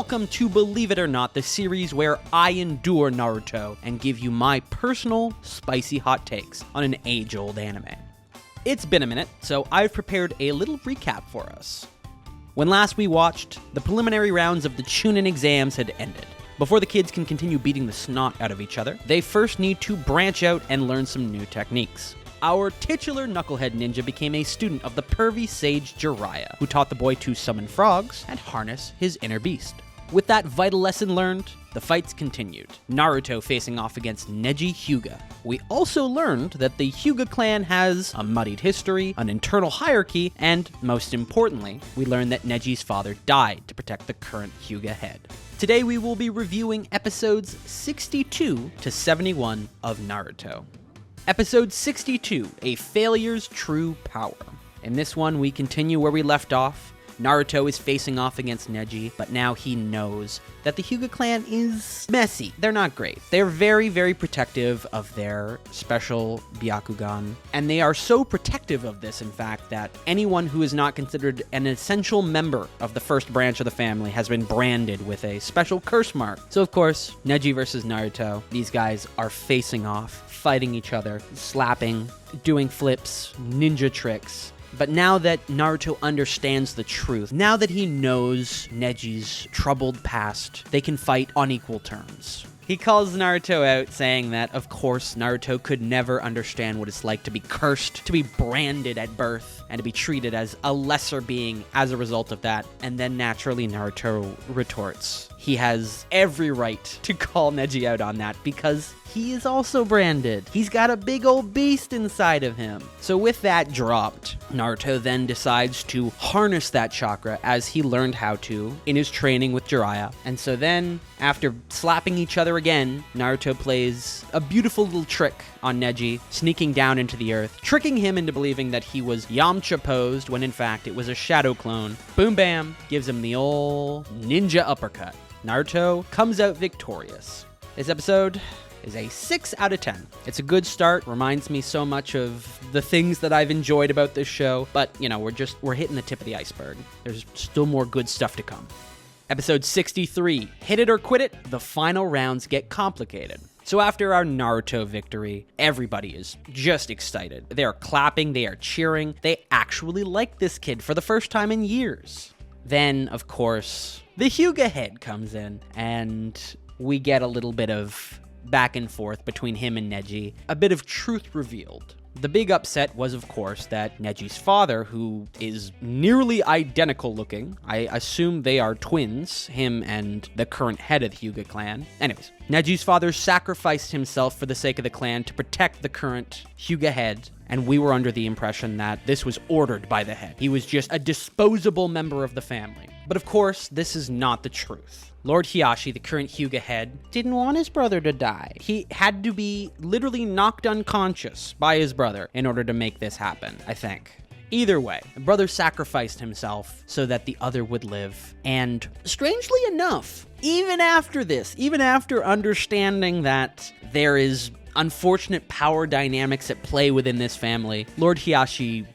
welcome to Believe It or Not, the series where I endure Naruto and give you my personal spicy hot takes on an age-old anime. It's been a minute, so I've prepared a little recap for us. When last we watched, the preliminary rounds of the Chunin exams had ended. Before the kids can continue beating the snot out of each other, they first need to branch out and learn some new techniques. Our titular knucklehead ninja became a student of the pervy sage Jiraiya, who taught the boy to summon frogs and harness his inner beast. With that vital lesson learned, the fights continued. Naruto facing off against Neji Hyuga. We also learned that the Hyuga clan has a muddied history, an internal hierarchy, and most importantly, we learned that Neji's father died to protect the current Hyuga head. Today we will be reviewing episodes 62 to 71 of Naruto. Episode 62, A Failure's True Power. In this one, we continue where we left off. Naruto is facing off against Neji, but now he knows that the Hyuga clan is messy. They're not great. They're very, very protective of their special Byakugan, and they are so protective of this, in fact, that anyone who is not considered an essential member of the first branch of the family has been branded with a special curse mark. So, of course, Neji versus Naruto, these guys are facing off, fighting each other, slapping, doing flips, ninja tricks. But now that Naruto understands the truth, now that he knows Neji's troubled past, they can fight on equal terms. He calls Naruto out, saying that, of course, Naruto could never understand what it's like to be cursed, to be branded at birth, and to be treated as a lesser being as a result of that. And then naturally Naruto retorts. He has every right to call Neji out on that because he is also branded. He's got a big old beast inside of him. So with that dropped, Naruto then decides to harness that chakra as he learned how to in his training with Jiraiya. And so then, after slapping each other again, Naruto plays a beautiful little trick on Neji, sneaking down into the earth, tricking him into believing that he was Yamcha posed when in fact it was a shadow clone. Boom bam, gives him the old ninja uppercut. Naruto comes out victorious. This episode is a 6 out of 10. It's a good start, reminds me so much of the things that I've enjoyed about this show, but you know, we're hitting the tip of the iceberg. There's still more good stuff to come. Episode 63, Hit It or Quit It, the final rounds get complicated. So after our Naruto victory, everybody is just excited. They are clapping, they are cheering, they actually like this kid for the first time in years. Then, of course, the Hyuga head comes in, and we get a little bit of back and forth between him and Neji, a bit of truth revealed. The big upset was, of course, that Neji's father, who is nearly identical looking, I assume they are twins, him and the current head of the Hyuga clan. Anyways, Neji's father sacrificed himself for the sake of the clan to protect the current Hyuga head, and we were under the impression that this was ordered by the head. He was just a disposable member of the family. But of course, this is not the truth. Lord Hiashi, the current Hyuga head, didn't want his brother to die. He had to be literally knocked unconscious by his brother in order to make this happen, I think. Either way, the brother sacrificed himself so that the other would live. And strangely enough, even after this, even after understanding that there is unfortunate power dynamics at play within this family, Lord Hiashi,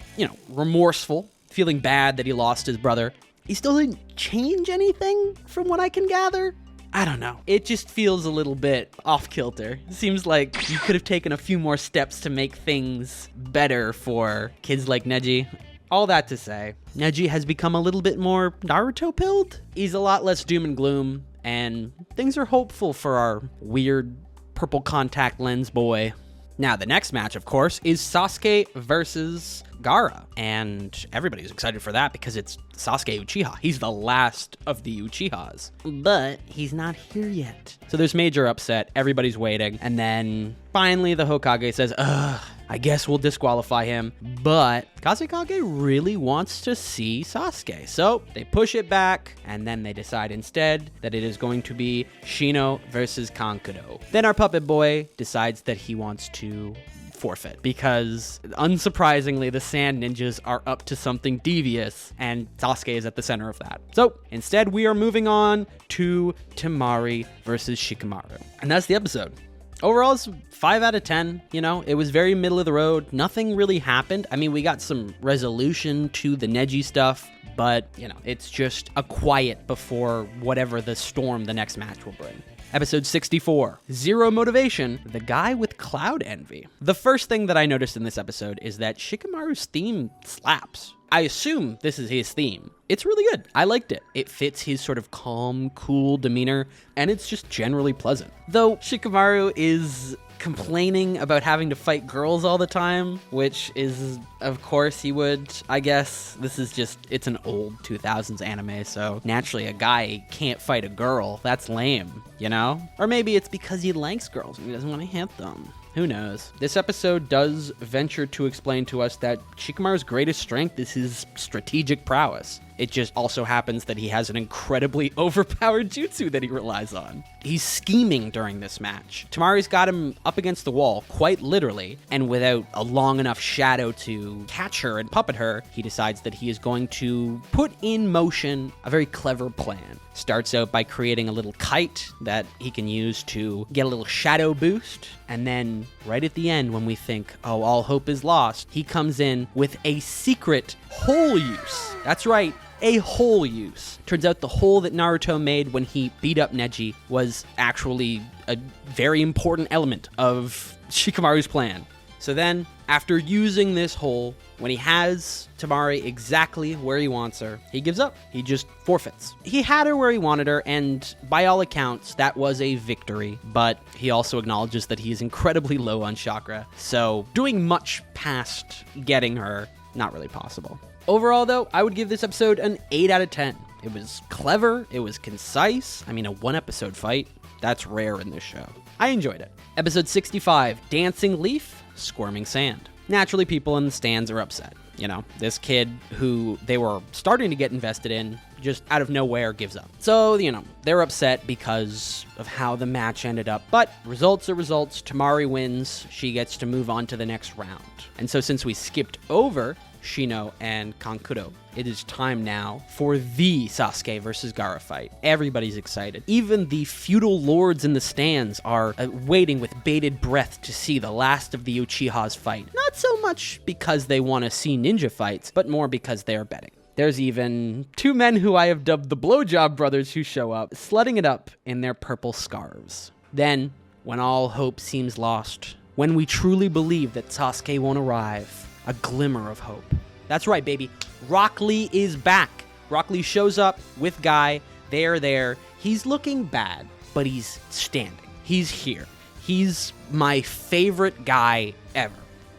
remorseful, feeling bad that he lost his brother, he still didn't change anything from what I can gather. I don't know. It just feels a little bit off-kilter. It seems like you could have taken a few more steps to make things better for kids like Neji. All that to say, Neji has become a little bit more Naruto-pilled. He's a lot less doom and gloom, and things are hopeful for our weird purple contact lens boy. Now, the next match, of course, is Sasuke versus Gaara, and everybody's excited for that because it's Sasuke Uchiha. He's the last of the Uchihas, but he's not here yet. So there's major upset, everybody's waiting, and then finally the Hokage says, I guess we'll disqualify him, but Kazekage really wants to see Sasuke. So they push it back, and then they decide instead that it is going to be Shino versus Kankuro. Then our puppet boy decides that he wants to forfeit because, unsurprisingly, the Sand Ninjas are up to something devious, and Sasuke is at the center of that. So instead, we are moving on to Temari versus Shikamaru. And that's the episode. Overall, it's 5 out of 10. You know, it was very middle of the road. Nothing really happened. I mean, we got some resolution to the Neji stuff, but, you know, it's just a quiet before whatever the storm the next match will bring. Episode 64, Zero Motivation, the guy with cloud envy. The first thing that I noticed in this episode is that Shikamaru's theme slaps. I assume this is his theme. It's really good. I liked it. It fits his sort of calm, cool demeanor, and it's just generally pleasant. Though Shikamaru is complaining about having to fight girls all the time, which is, of course, he would, I guess. This is just, it's an old 2000s anime, so naturally a guy can't fight a girl. That's lame, you know? Or maybe it's because he likes girls and he doesn't want to hit them. Who knows? This episode does venture to explain to us that Shikamaru's greatest strength is his strategic prowess. It just also happens that he has an incredibly overpowered jutsu that he relies on. He's scheming during this match. Tamari's got him up against the wall, quite literally, and without a long enough shadow to catch her and puppet her, he decides that he is going to put in motion a very clever plan. Starts out by creating a little kite that he can use to get a little shadow boost, and then right at the end when we think, oh, all hope is lost, he comes in with a secret hole use. That's right, a hole use. Turns out the hole that Naruto made when he beat up Neji was actually a very important element of Shikamaru's plan. So then, after using this hole, when he has Tamari exactly where he wants her, he gives up. He just forfeits. He had her where he wanted her, and by all accounts, that was a victory, but he also acknowledges that he is incredibly low on chakra, so doing much past getting her, not really possible. Overall, though, I would give this episode an 8 out of 10. It was clever, it was concise. I mean, a one-episode fight, that's rare in this show. I enjoyed it. Episode 65, Dancing Leaf, Squirming Sand. Naturally, people in the stands are upset. You know, this kid who they were starting to get invested in just out of nowhere gives up. So, you know, they're upset because of how the match ended up. But results are results. Tamari wins. She gets to move on to the next round. And so since we skipped over Shino and Kankuro, it is time now for the Sasuke versus Gaara fight. Everybody's excited. Even the feudal lords in the stands are waiting with bated breath to see the last of the Uchihas fight. Not so much because they want to see ninja fights, but more because they are betting. There's even two men who I have dubbed the Blowjob Brothers who show up, slutting it up in their purple scarves. Then, when all hope seems lost, when we truly believe that Sasuke won't arrive, a glimmer of hope. That's right, baby. Rock Lee is back. Rock Lee shows up with Guy. They're there. He's looking bad, but he's standing. He's here. He's my favorite guy ever.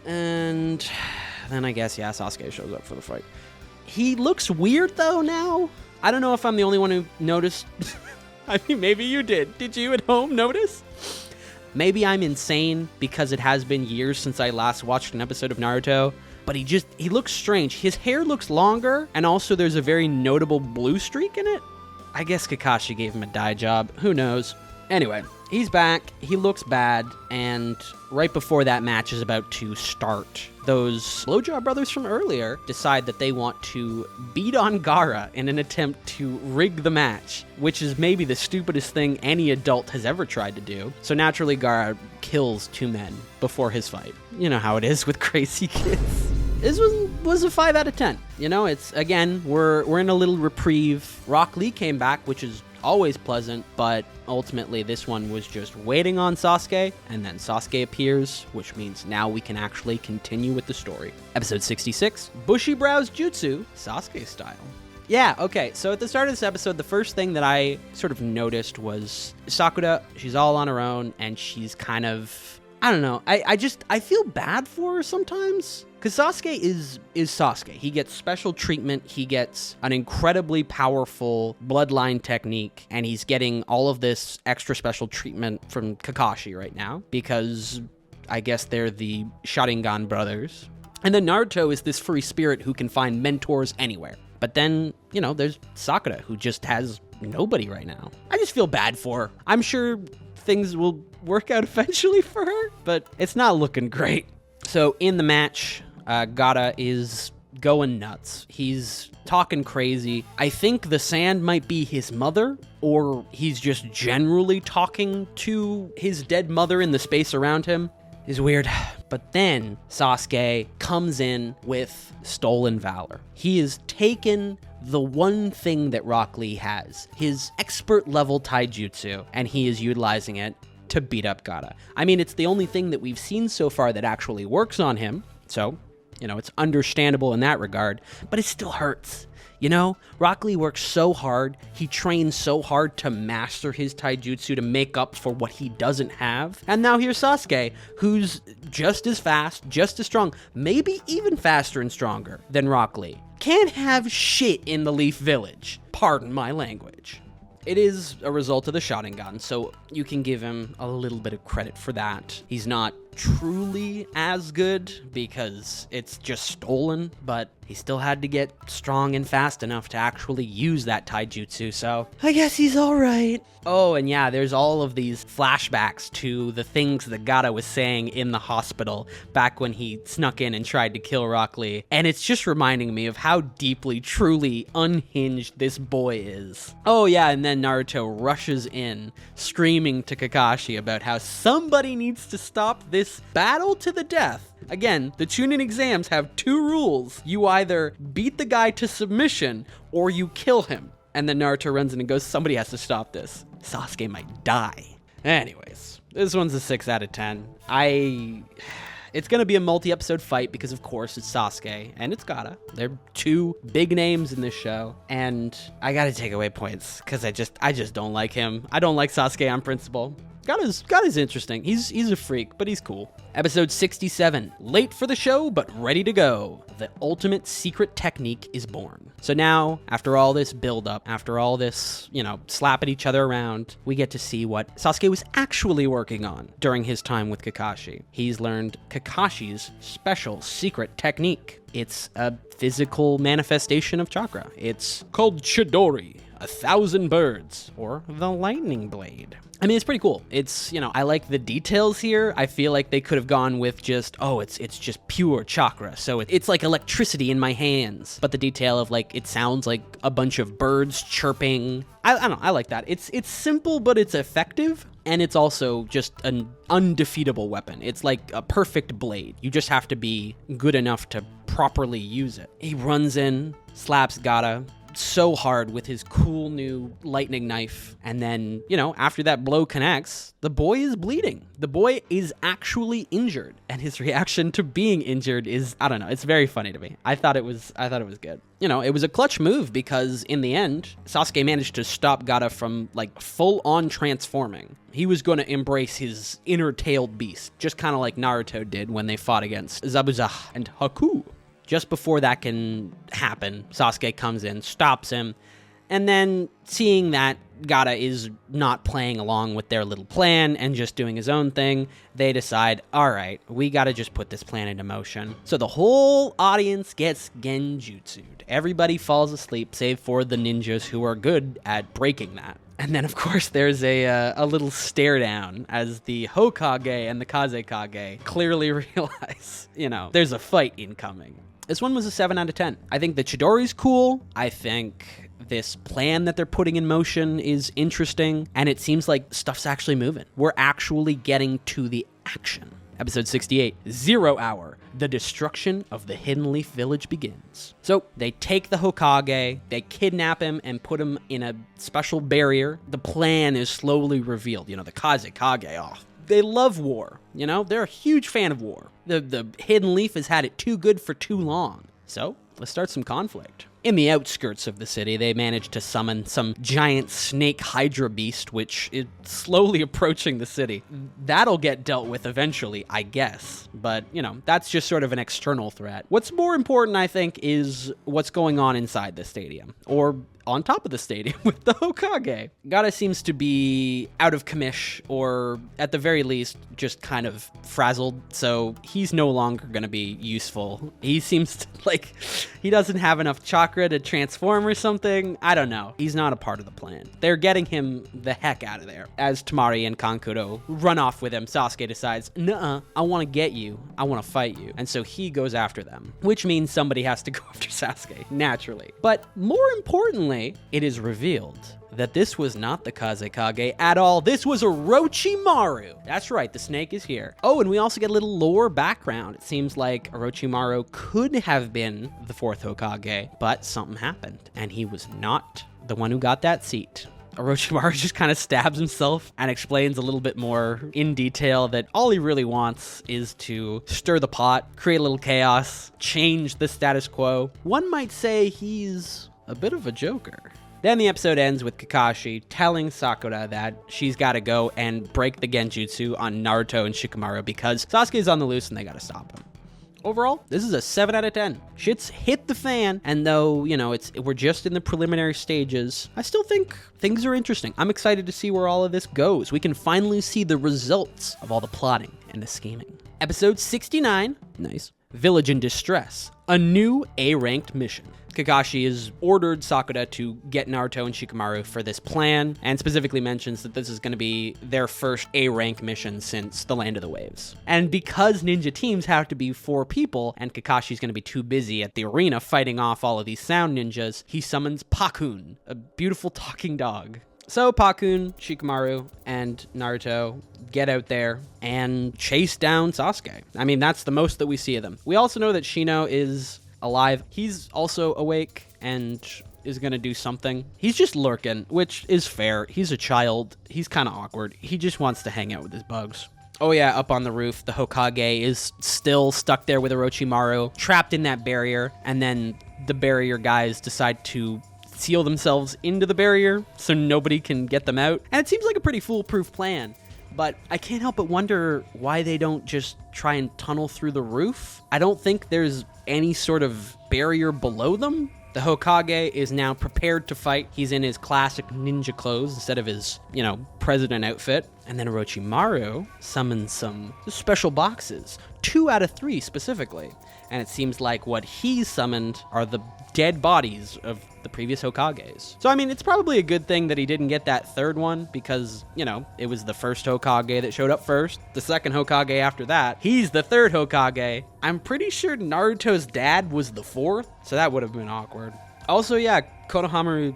And then I guess, yeah, Sasuke shows up for the fight. He looks weird, though, now. I don't know if I'm the only one who noticed. I mean, maybe you did. Did you at home notice? Maybe I'm insane because it has been years since I last watched an episode of Naruto, but he looks strange. His hair looks longer, and also there's a very notable blue streak in it. I guess Kakashi gave him a dye job. Who knows? Anyway, he's back. He looks bad, and right before that match is about to start, those Blowjob Brothers from earlier decide that they want to beat on Gaara in an attempt to rig the match, which is maybe the stupidest thing any adult has ever tried to do. So naturally, Gaara kills two men before his fight. You know how it is with crazy kids. This was a 5 out of 10. You know, it's, again, we're in a little reprieve. Rock Lee came back, which is always pleasant, but ultimately this one was just waiting on Sasuke, and then Sasuke appears, which means now we can actually continue with the story. Episode 66, Bushy Brows Jutsu, Sasuke style. Yeah, okay, so at the start of this episode, the first thing that I sort of noticed was Sakura, she's all on her own, and she's kind of, I don't know, I feel bad for her sometimes. Because Sasuke is Sasuke. He gets special treatment, he gets an incredibly powerful bloodline technique, and he's getting all of this extra special treatment from Kakashi right now, because I guess they're the Sharingan brothers. And then Naruto is this free spirit who can find mentors anywhere. But then, you know, there's Sakura, who just has nobody right now. I just feel bad for her. I'm sure things will work out eventually for her, but it's not looking great. So in the match, Gaara is going nuts. He's talking crazy. I think the sand might be his mother, or he's just generally talking to his dead mother in the space around him. Is weird. But then Sasuke comes in with stolen valor. He has taken the one thing that Rock Lee has, his expert level taijutsu, and he is utilizing it to beat up Gaara. I mean, it's the only thing that we've seen so far that actually works on him, so, it's understandable in that regard, but it still hurts. Rock Lee works so hard, he trains so hard to master his taijutsu to make up for what he doesn't have. And now here's Sasuke, who's just as fast, just as strong, maybe even faster and stronger than Rock Lee. Can't have shit in the Leaf Village. Pardon my language. It is a result of the Sharingan, so you can give him a little bit of credit for that. He's not truly as good because it's just stolen, but he still had to get strong and fast enough to actually use that taijutsu, so I guess he's alright. Oh, and yeah, there's all of these flashbacks to the things that Gaara was saying in the hospital back when he snuck in and tried to kill Rock Lee, and it's just reminding me of how deeply, truly unhinged this boy is. Oh yeah, and then Naruto rushes in, screaming to Kakashi about how somebody needs to stop this battle to the death. Again, the Chunin exams have 2 rules. You either beat the guy to submission, or you kill him. And then Naruto runs in and goes, somebody has to stop this. Sasuke might die. Anyways, this one's a 6 out of 10. It's gonna be a multi-episode fight because, of course, it's Sasuke and it's Gaara. They're 2 big names in this show, and I gotta take away points because I just don't like him. I don't like Sasuke on principle. Gaara's interesting. He's a freak, but he's cool. Episode 67, late for the show, but ready to go. The ultimate secret technique is born. So now, after all this build-up, after all this, slapping each other around, we get to see what Sasuke was actually working on during his time with Kakashi. He's learned Kakashi's special secret technique. It's a physical manifestation of chakra. It's called Chidori, 1,000 birds, or the lightning blade. I mean, it's pretty cool. It's, I like the details here. I feel like they could have gone with just, it's just pure chakra. So it's like electricity in my hands. But the detail of it sounds like a bunch of birds chirping. I don't know, I like that. It's simple, but it's effective. And it's also just an undefeatable weapon. It's like a perfect blade. You just have to be good enough to properly use it. He runs in, slaps Gaara so hard with his cool new lightning knife, and then, after that blow connects, the boy is bleeding. The boy is actually injured, and his reaction to being injured is, I don't know, it's very funny to me. I thought it was good. It was a clutch move because in the end, Sasuke managed to stop Gaara from full-on transforming. He was going to embrace his inner tailed beast, just kind of like Naruto did when they fought against Zabuza and Haku. Just before that can happen, Sasuke comes in, stops him, and then seeing that Gaara is not playing along with their little plan and just doing his own thing, they decide, all right, we gotta just put this plan into motion. So the whole audience gets genjutsu'd. Everybody falls asleep, save for the ninjas who are good at breaking that. And then, of course, there's a little stare down as the Hokage and the Kazekage clearly realize, there's a fight incoming. This one was a 7 out of 10. I think the Chidori's cool. I think this plan that they're putting in motion is interesting. And it seems like stuff's actually moving. We're actually getting to the action. Episode 68, 0 Hour. The destruction of the Hidden Leaf Village begins. So they take the Hokage, they kidnap him and put him in a special barrier. The plan is slowly revealed. The Kazekage, they love war. They're a huge fan of war. The Hidden Leaf has had it too good for too long. So let's start some conflict. In the outskirts of the city, they manage to summon some giant snake hydra beast, which is slowly approaching the city. That'll get dealt with eventually, I guess. But, that's just sort of an external threat. What's more important, I think, is what's going on inside the stadium. Or on top of the stadium with the Hokage. Gaara seems to be out of commish, or at the very least, just kind of frazzled, so he's no longer going to be useful. He seems to, like, he doesn't have enough chakra to transform or something. I don't know. He's not a part of the plan. They're getting him the heck out of there. As Temari and Kankuro run off with him, Sasuke decides, nuh-uh, I want to get you. I want to fight you. And so he goes after them, which means somebody has to go after Sasuke, naturally. But more importantly, it is revealed that this was not the Kazekage at all. This was Orochimaru. That's right, the snake is here. Oh, and we also get a little lore background. It seems like Orochimaru could have been the fourth Hokage, but something happened, and he was not the one who got that seat. Orochimaru just kind of stabs himself and explains a little bit more in detail that all he really wants is to stir the pot, create a little chaos, change the status quo. One might say he's a bit of a joker. Then the episode ends with Kakashi telling Sakura that she's got to go and break the Genjutsu on Naruto and Shikamaru because Sasuke's on the loose and they got to stop him. Overall, this is a 7 out of 10. Shit's hit the fan, and though, you know, we're just in the preliminary stages, I still think things are interesting. I'm excited to see where all of this goes. We can finally see the results of all the plotting and the scheming. Episode 69, nice. Village in Distress, a new A-ranked mission. Kakashi has ordered Sakura to get Naruto and Shikamaru for this plan, and specifically mentions that this is going to be their first A-rank mission since the Land of the Waves. And because ninja teams have to be 4 people, and Kakashi's going to be too busy at the arena fighting off all of these sound ninjas, he summons Pakun, a beautiful talking dog. So Pakun, Shikamaru, and Naruto get out there and chase down Sasuke. I mean, that's the most that we see of them. We also know that Shino is alive. He's also awake and is gonna do something. He's just lurking, which is fair. He's a child. He's kind of awkward. He just wants to hang out with his bugs. Oh yeah, up on the roof, the Hokage is still stuck there with Orochimaru, trapped in that barrier, and then the barrier guys decide to seal themselves into the barrier so nobody can get them out. And it seems like a pretty foolproof plan. But I can't help but wonder why they don't just try and tunnel through the roof. I don't think there's any sort of barrier below them. The Hokage is now prepared to fight. He's in his classic ninja clothes instead of his, president outfit. And then Orochimaru summons some special boxes, 2 out of 3 specifically. And it seems like what he's summoned are the dead bodies of the previous Hokages. So, I mean, it's probably a good thing that he didn't get that third one because, it was the first Hokage that showed up first, the second Hokage after that. He's the third Hokage. I'm pretty sure Naruto's dad was the fourth, so that would have been awkward. Also, yeah, Konohamaru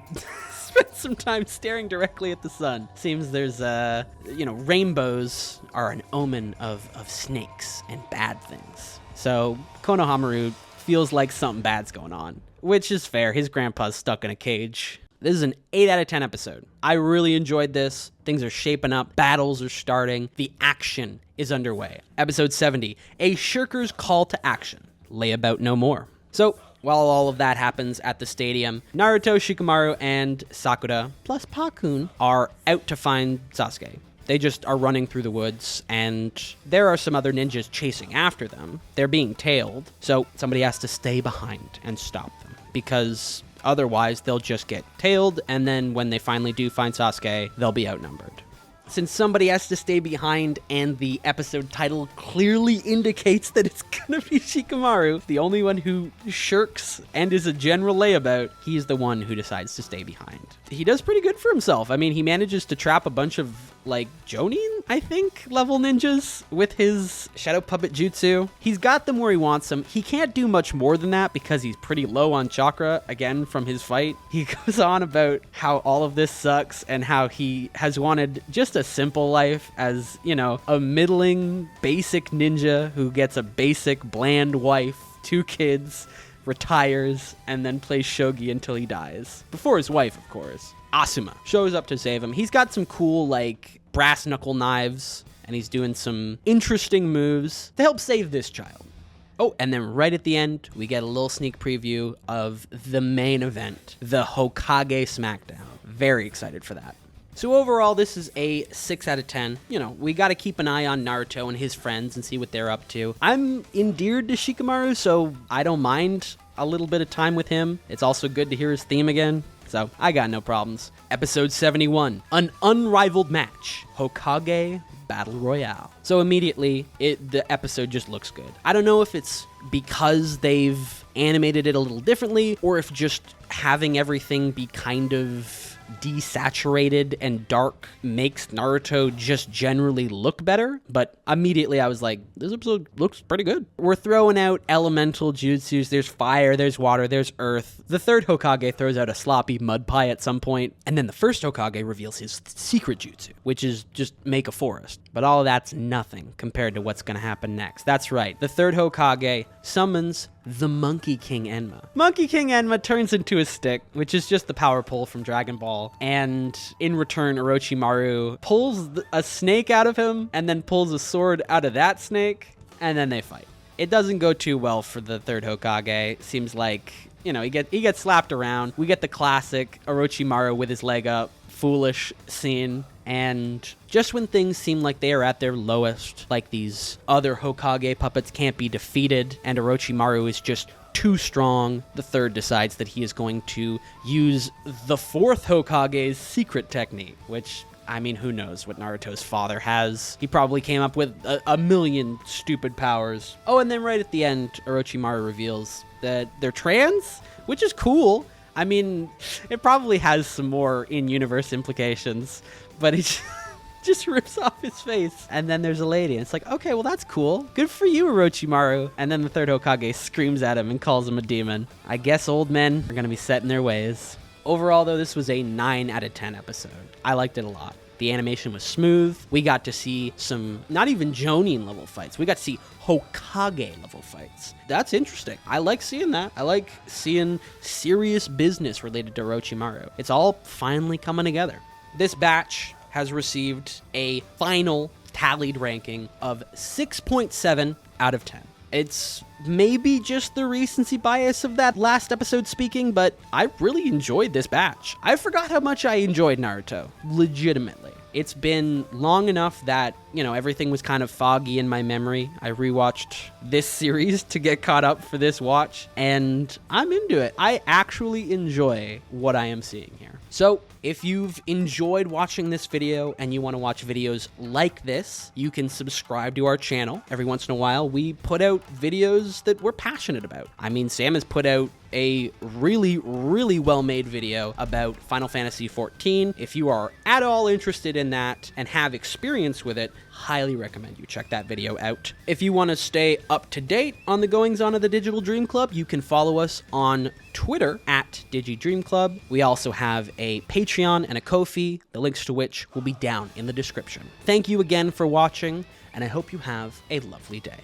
spent some time staring directly at the sun. Seems there's, rainbows are an omen of snakes and bad things. So Konohamaru feels like something bad's going on, which is fair. His grandpa's stuck in a cage. This is an 8 out of 10 episode. I really enjoyed this. Things are shaping up. Battles are starting. The action is underway. Episode 70, a shirker's call to action. Lay about no more. So, while all of that happens at the stadium, Naruto, Shikamaru, and Sakura, plus Pakun, are out to find Sasuke. They just are running through the woods, and there are some other ninjas chasing after them. They're being tailed, so somebody has to stay behind and stop them, because otherwise they'll just get tailed, and then when they finally do find Sasuke, they'll be outnumbered. Since somebody has to stay behind and the episode title clearly indicates that it's gonna be Shikamaru, the only one who shirks and is a general layabout, he's the one who decides to stay behind. He does pretty good for himself. I mean, he manages to trap a bunch of, Jonin, I think, level ninjas with his shadow puppet jutsu. He's got them where he wants them. He can't do much more than that because he's pretty low on chakra, again, from his fight. He goes on about how all of this sucks and how he has wanted just a simple life as, a middling, basic ninja who gets a basic, bland wife, 2 kids, retires, and then plays shogi until he dies. Before his wife, of course. Asuma shows up to save him. He's got some cool, brass knuckle knives, and he's doing some interesting moves to help save this child. Oh, and then right at the end, we get a little sneak preview of the main event, the Hokage Smackdown. Very excited for that. So overall, this is a 6 out of 10. We got to keep an eye on Naruto and his friends and see what they're up to. I'm endeared to Shikamaru, so I don't mind a little bit of time with him. It's also good to hear his theme again. So I got no problems. Episode 71, an unrivaled match, Hokage Battle Royale. So immediately, the episode just looks good. I don't know if it's because they've animated it a little differently, or if just having everything be kind of desaturated and dark makes Naruto just generally look better, but immediately I was like, this episode looks pretty good. We're throwing out elemental jutsus. There's fire, there's water, there's earth. The third Hokage throws out a sloppy mud pie at some point, and then the first Hokage reveals his secret jutsu, which is just make a forest. But all of that's nothing compared to what's going to happen next. That's right, the third Hokage summons the Monkey King Enma. Monkey King Enma turns into a stick, which is just the power pole from Dragon Ball, and in return, Orochimaru pulls a snake out of him, and then pulls a sword out of that snake, and then they fight. It doesn't go too well for the third Hokage. Seems like, you know, he gets slapped around. We get the classic Orochimaru with his leg up, foolish scene. And just when things seem like they are at their lowest, like these other Hokage puppets can't be defeated, and Orochimaru is just too strong, the third decides that he is going to use the fourth Hokage's secret technique, which, I mean, who knows what Naruto's father has. He probably came up with a million stupid powers. Oh, and then right at the end, Orochimaru reveals that they're trans, which is cool. I mean, it probably has some more in-universe implications, but he just rips off his face. And then there's a lady, and it's like, okay, well, that's cool. Good for you, Orochimaru. And then the third Hokage screams at him and calls him a demon. I guess old men are going to be set in their ways. Overall, though, this was a 9 out of 10 episode. I liked it a lot. The animation was smooth. We got to see some, not even Jonin level fights. We got to see Hokage level fights. That's interesting. I like seeing that. I like seeing serious business related to Orochimaru. It's all finally coming together. This batch has received a final tallied ranking of 6.7 out of 10. It's maybe just the recency bias of that last episode speaking, but I really enjoyed this batch. I forgot how much I enjoyed Naruto, legitimately. It's been long enough that, you know, everything was kind of foggy in my memory. I rewatched this series to get caught up for this watch, and I'm into it. I actually enjoy what I am seeing here. So, if you've enjoyed watching this video and you want to watch videos like this, you can subscribe to our channel. Every once in a while, we put out videos that we're passionate about. I mean, Sam has put out a really, really well-made video about Final Fantasy XIV. If you are at all interested in that and have experience with it, highly recommend you check that video out. If you want to stay up to date on the goings-on of the Digital Dream Club, you can follow us on Twitter at DigiDreamClub. We also have a Patreon and a Ko-fi, the links to which will be down in the description. Thank you again for watching, and I hope you have a lovely day.